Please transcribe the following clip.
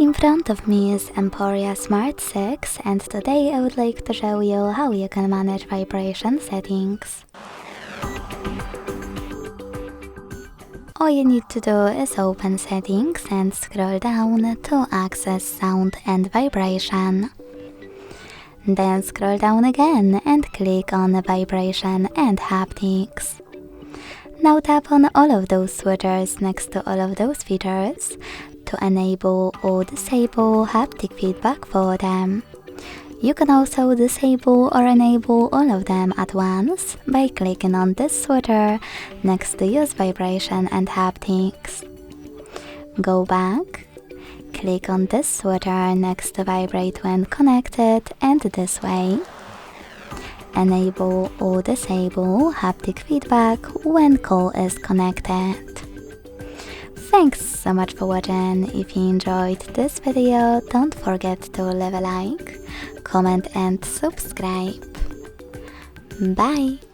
In front of me is EMPORIA Smart 6, and today I would like to show you how you can manage vibration settings. All you need to do is open Settings and scroll down to access Sound and Vibration. Then scroll down again and click on Vibration and Haptics. Now tap on all of those switches next to all of those features to enable or disable haptic feedback for them. You can also disable or enable all of them at once by clicking on this switcher next to Use Vibration and Haptics. Go back, click on this switcher next to Vibrate when connected, and this way enable or disable haptic feedback when call is connected. Thanks so much for watching. If you enjoyed this video, don't forget to leave a like, comment and subscribe. Bye!